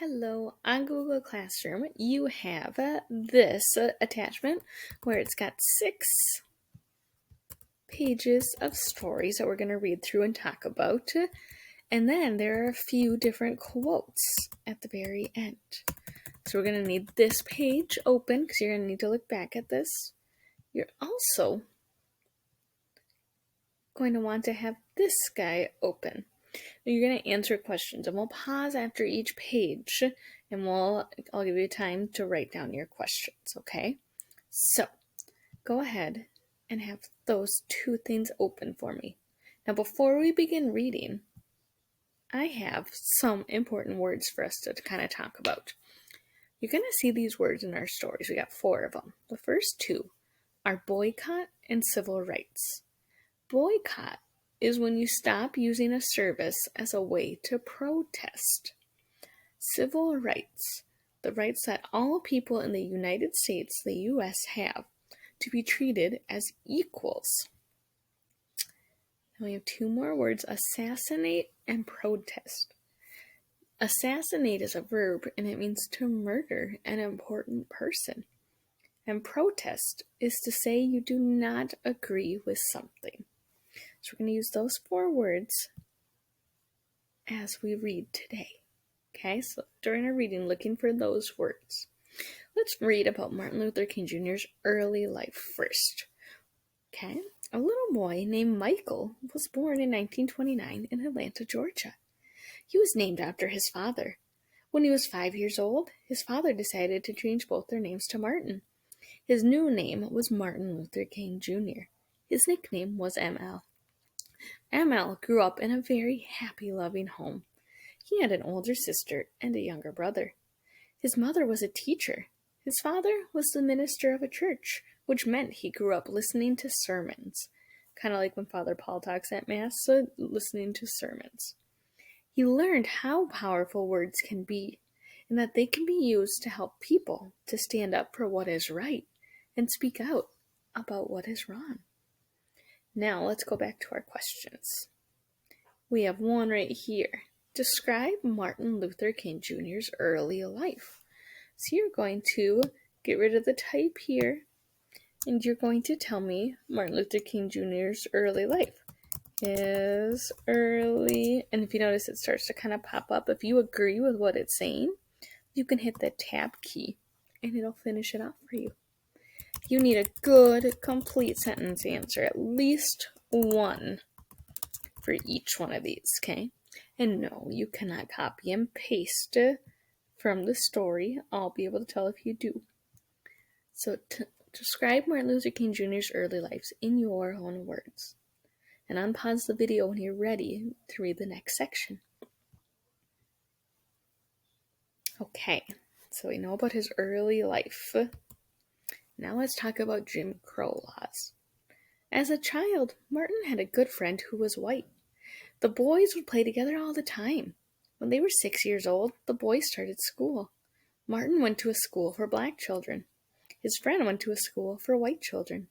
Hello, on Google Classroom, you have this attachment where it's got 6 pages of stories that we're going to read through and talk about. And then there are a few different quotes at the very end. So we're going to need this page open because you're going to need to look back at this. You're also going to want to have this guy open. You're going to answer questions, and we'll pause after each page, and I'll give you time to write down your questions, okay? So, go ahead and have those 2 things open for me. Now, before we begin reading, I have some important words for us to kind of talk about. You're going to see these words in our stories. We got 4 of them. The first 2 are boycott and civil rights. Boycott is when you stop using a service as a way to protest. Civil rights, the rights that all people in the United States, the U.S., have to be treated as equals. Now we have 2 more words, assassinate and protest. Assassinate is a verb and it means to murder an important person. And protest is to say you do not agree with something. So we're going to use those 4 words as we read today. Okay, so during our reading, looking for those words. Let's read about Martin Luther King Jr.'s early life first. Okay, a little boy named Michael was born in 1929 in Atlanta, Georgia. He was named after his father. When he was 5 years old, his father decided to change both their names to Martin. His new name was Martin Luther King Jr. His nickname was ML. ML grew up in a very happy, loving home. He had an older sister and a younger brother. His mother was a teacher. His father was the minister of a church, which meant he grew up listening to sermons. Kind of like when Father Paul talks at Mass, so listening to sermons. He learned how powerful words can be, and that they can be used to help people to stand up for what is right and speak out about what is wrong. Now let's go back to our questions. We have one right here. Describe Martin Luther King Jr.'s early life. So you're going to get rid of the type here, and you're going to tell me Martin Luther King Jr.'s early life. His early, and if you notice it starts to kind of pop up. If you agree with what it's saying, you can hit the tab key, and it'll finish it off for you. You need a good, complete sentence answer, at least one for each one of these, okay? And no, you cannot copy and paste from the story. I'll be able to tell if you do. So describe Martin Luther King Jr.'s early life in your own words. And unpause the video when you're ready to read the next section. Okay, so we know about his early life. Now let's talk about Jim Crow laws. As a child, Martin had a good friend who was white. The boys would play together all the time. When they were 6 years old, the boys started school. Martin went to a school for black children. His friend went to a school for white children.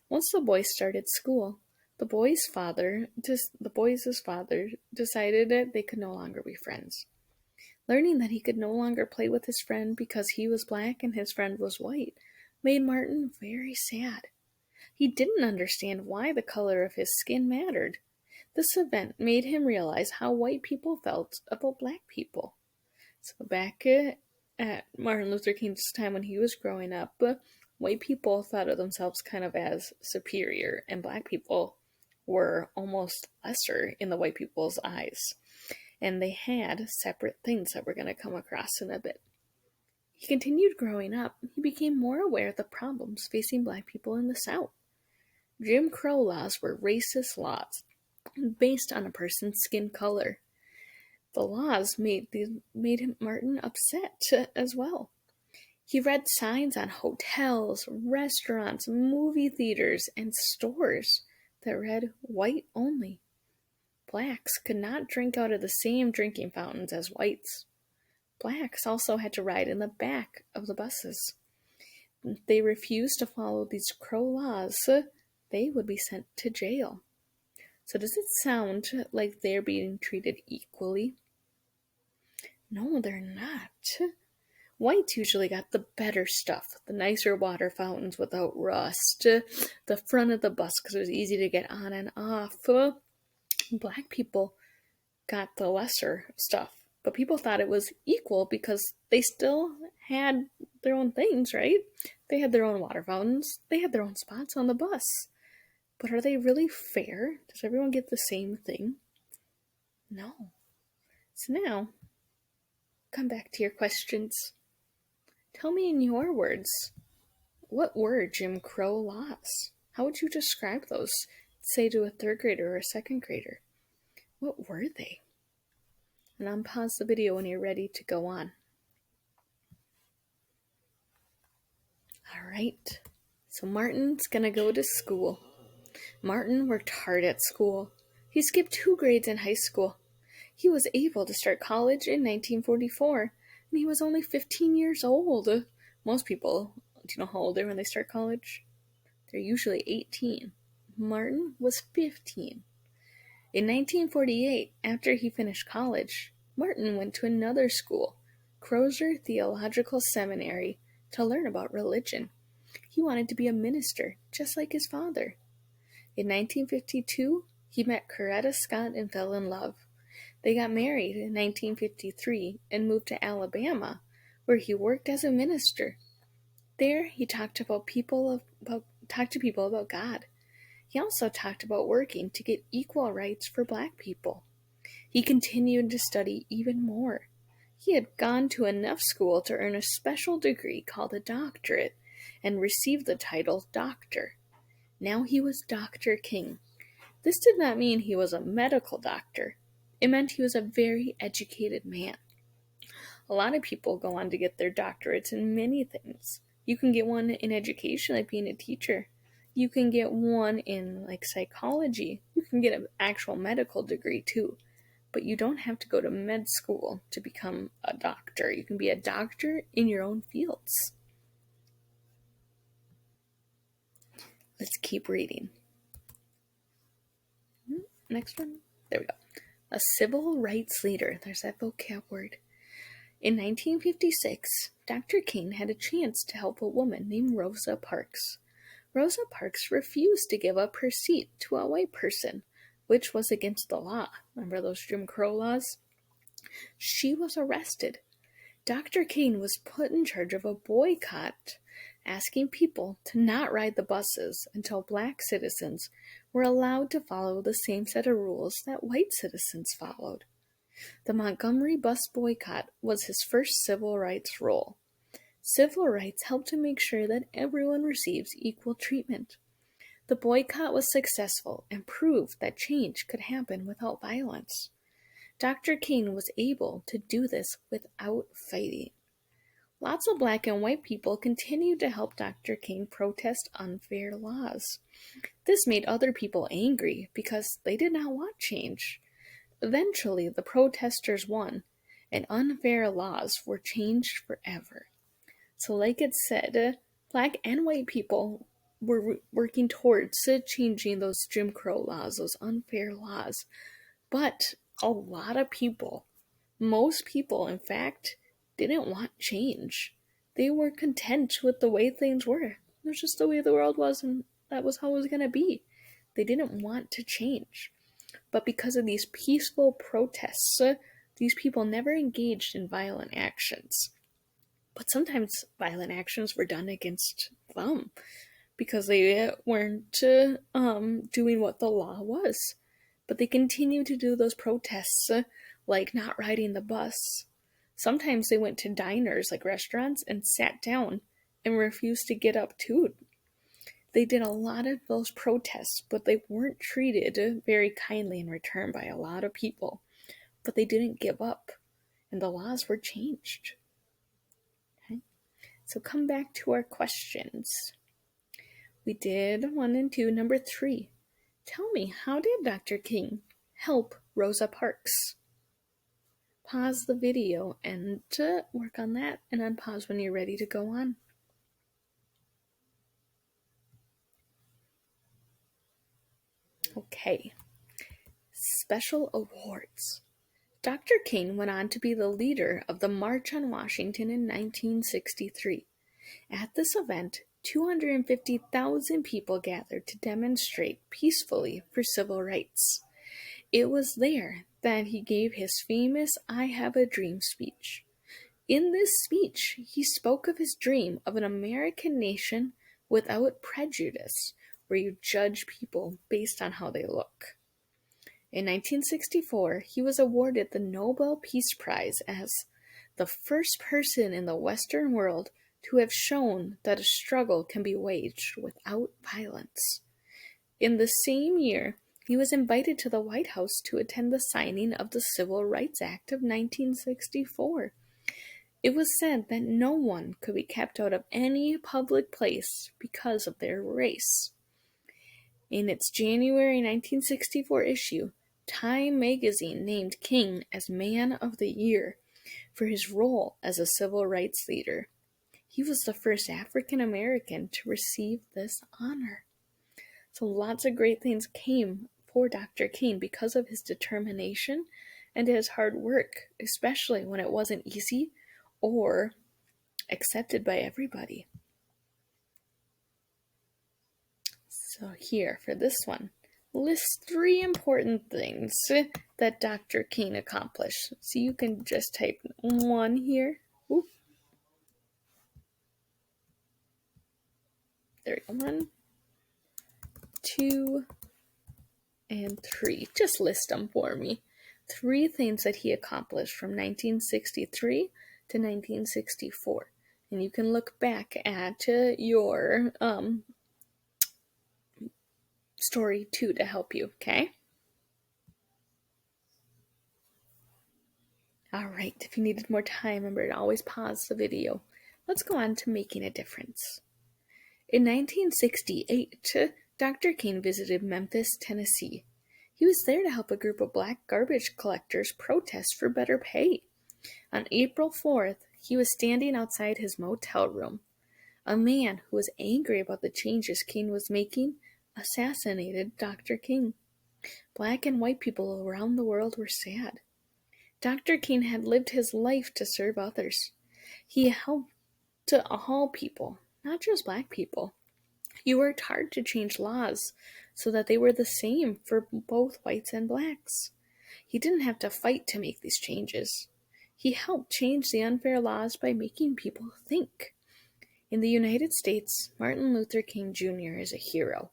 Once the boys started school, the boys' father decided that they could no longer be friends. Learning that he could no longer play with his friend because he was black and his friend was white made Martin very sad. He didn't understand why the color of his skin mattered. This event made him realize how white people felt about black people. So back at Martin Luther King's time when he was growing up, white people thought of themselves kind of as superior, and black people were almost lesser in the white people's eyes. And they had separate things that we're going to come across in a bit. He continued growing up. He became more aware of the problems facing black people in the South. Jim Crow laws were racist laws based on a person's skin color. The laws made Martin upset as well. He read signs on hotels, restaurants, movie theaters, and stores that read white only. Blacks could not drink out of the same drinking fountains as whites. Blacks also had to ride in the back of the buses. If they refused to follow these Crow laws, they would be sent to jail. So does it sound like they're being treated equally? No, they're not. Whites usually got the better stuff, the nicer water fountains without rust, the front of the bus because it was easy to get on and off. Black people got the lesser stuff, but people thought it was equal because they still had their own things, right? They had their own water fountains, they had their own spots on the bus. But are they really fair? Does everyone get the same thing? No. So now, come back to your questions. Tell me in your words, what were Jim Crow laws? How would you describe those, say to a third grader or a second grader? What were they? And unpause the video when you're ready to go on. Alright, so Martin's gonna go to school. Martin worked hard at school. He skipped 2 grades in high school. He was able to start college in 1944, and he was only 15 years old. Most people, do you know how old they're when they start college? They're usually 18. Martin was 15. In 1948, after he finished college, Martin went to another school, Crozer Theological Seminary, to learn about religion. He wanted to be a minister, just like his father. In 1952, he met Coretta Scott and fell in love. They got married in 1953 and moved to Alabama, where he worked as a minister. There, he talked to people about God. He also talked about working to get equal rights for Black people. He continued to study even more. He had gone to enough school to earn a special degree called a doctorate and received the title doctor. Now he was Dr. King. This did not mean he was a medical doctor. It meant he was a very educated man. A lot of people go on to get their doctorates in many things. You can get one in education, like being a teacher. You can get one in like psychology. You can get an actual medical degree too. But you don't have to go to med school to become a doctor. You can be a doctor in your own fields. Let's keep reading. Next one. There we go. A civil rights leader. There's that vocab word. In 1956, Dr. King had a chance to help a woman named Rosa Parks. Rosa Parks refused to give up her seat to a white person, which was against the law. Remember those Jim Crow laws? She was arrested. Dr. King was put in charge of a boycott, asking people to not ride the buses until Black citizens were allowed to follow the same set of rules that white citizens followed. The Montgomery bus boycott was his first civil rights role. Civil rights help to make sure that everyone receives equal treatment. The boycott was successful and proved that change could happen without violence. Dr. King was able to do this without fighting. Lots of Black and white people continued to help Dr. King protest unfair laws. This made other people angry because they did not want change. Eventually, the protesters won, and unfair laws were changed forever. So like it said, Black and white people were working towards changing those Jim Crow laws, those unfair laws. But a lot of people, most people in fact, didn't want change. They were content with the way things were. It was just the way the world was, and that was how it was going to be. They didn't want to change. But because of these peaceful protests, these people never engaged in violent actions. But sometimes violent actions were done against them because they weren't doing what the law was. But they continued to do those protests, like not riding the bus. Sometimes they went to diners, like restaurants, and sat down and refused to get up too. They did a lot of those protests, but they weren't treated very kindly in return by a lot of people. But they didn't give up, and the laws were changed. Okay? So come back to our questions. We did 1 and 2. Number 3. Tell me, how did Dr. King help Rosa Parks? Pause the video and work on that, and unpause when you're ready to go on. Okay. Special awards. Dr. King went on to be the leader of the March on Washington in 1963. At this event, 250,000 people gathered to demonstrate peacefully for civil rights. It was there that he gave his famous I Have a Dream speech. In this speech, he spoke of his dream of an American nation without prejudice, where you judge people based on how they look. In 1964, he was awarded the Nobel Peace Prize as the first person in the Western world to have shown that a struggle can be waged without violence. In the same year, he was invited to the White House to attend the signing of the Civil Rights Act of 1964. It was said that no one could be kept out of any public place because of their race. In its January 1964 issue, Time magazine named King as Man of the Year for his role as a civil rights leader. He was the first African American to receive this honor. So lots of great things came for Dr. King because of his determination and his hard work, especially when it wasn't easy or accepted by everybody. So here for this one, list 3 important things that Dr. King accomplished. So you can just type 1 here. Ooh. There we go. 1, 2, and 3. Just list them for me. 3 things that he accomplished from 1963 to 1964. And you can look back at your story too to help you, okay? Alright, if you needed more time, remember to always pause the video. Let's go on to making a difference. In 1968, Dr. King visited Memphis, Tennessee. He was there to help a group of black garbage collectors protest for better pay. On April 4th, he was standing outside his motel room. A man who was angry about the changes King was making assassinated Dr. King. Black and white people around the world were sad. Dr. King had lived his life to serve others. He helped to all people, not just black people. He worked hard to change laws so that they were the same for both whites and blacks. He didn't have to fight to make these changes. He helped change the unfair laws by making people think. In the United States, Martin Luther King Jr. is a hero.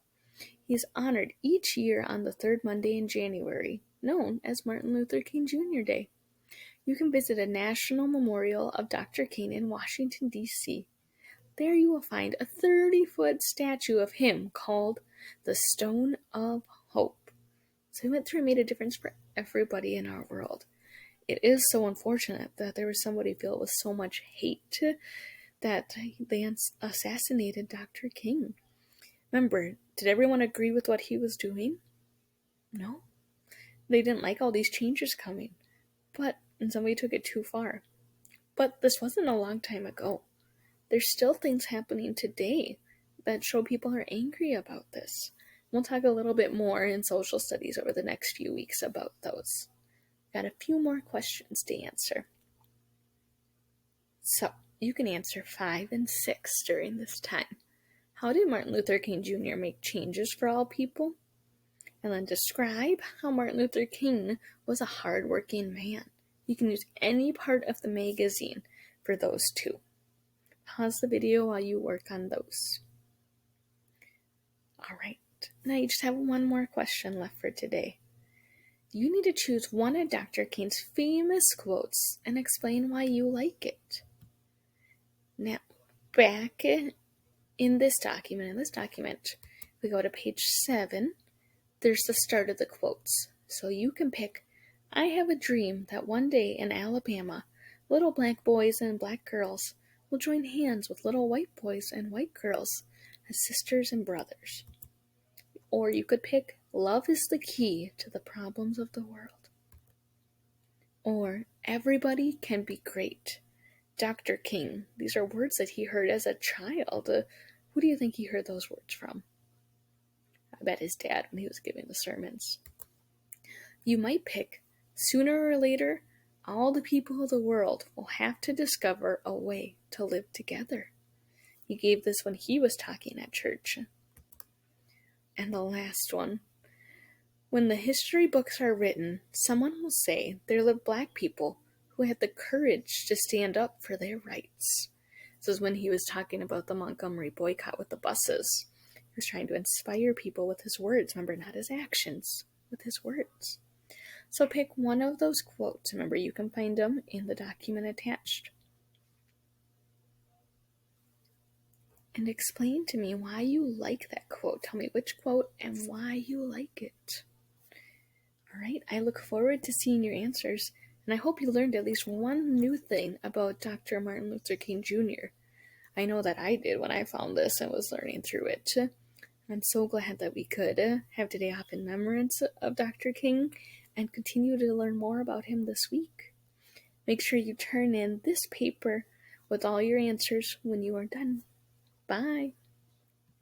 He is honored each year on the 3rd Monday in January, known as Martin Luther King Jr. Day. You can visit a national memorial of Dr. King in Washington, D.C. There you will find a 30-foot statue of him called the Stone of Hope. So he went through and made a difference for everybody in our world. It is so unfortunate that there was somebody filled with so much hate that they assassinated Dr. King. Remember, did everyone agree with what he was doing? No. They didn't like all these changes coming. And somebody took it too far. But this wasn't a long time ago. There's still things happening today that show people are angry about this. We'll talk a little bit more in social studies over the next few weeks about those. Got a few more questions to answer. So, you can answer 5 and 6 during this time. How did Martin Luther King Jr. make changes for all people? And then describe how Martin Luther King was a hard-working man. You can use any part of the magazine for those 2. Pause the video while you work on those. Alright, now you just have one more question left for today. You need to choose one of Dr. King's famous quotes and explain why you like it. Now, back in this document, we go to page 7. There's the start of the quotes. So you can pick, I have a dream that one day in Alabama, little black boys and black girls will join hands with little white boys and white girls as sisters and brothers. Or you could pick, love is the key to the problems of the world. Or, everybody can be great. Dr. King, these are words that he heard as a child. Who do you think he heard those words from? I bet his dad when he was giving the sermons. You might pick, Sooner or later, all the people of the world will have to discover a way to live together. He gave this when he was talking at church. And the last one. When the history books are written, someone will say there lived black people who had the courage to stand up for their rights. This is when he was talking about the Montgomery boycott with the buses. He was trying to inspire people with his words, remember, not his actions, with his words. So pick one of those quotes. Remember, you can find them in the document attached. And explain to me why you like that quote. Tell me which quote and why you like it. All right, I look forward to seeing your answers, and I hope you learned at least one new thing about Dr. Martin Luther King Jr. I know that I did when I found this and was learning through it. I'm so glad that we could have today off in remembrance of Dr. King and continue to learn more about him this week. Make sure you turn in this paper with all your answers when you are done. Bye.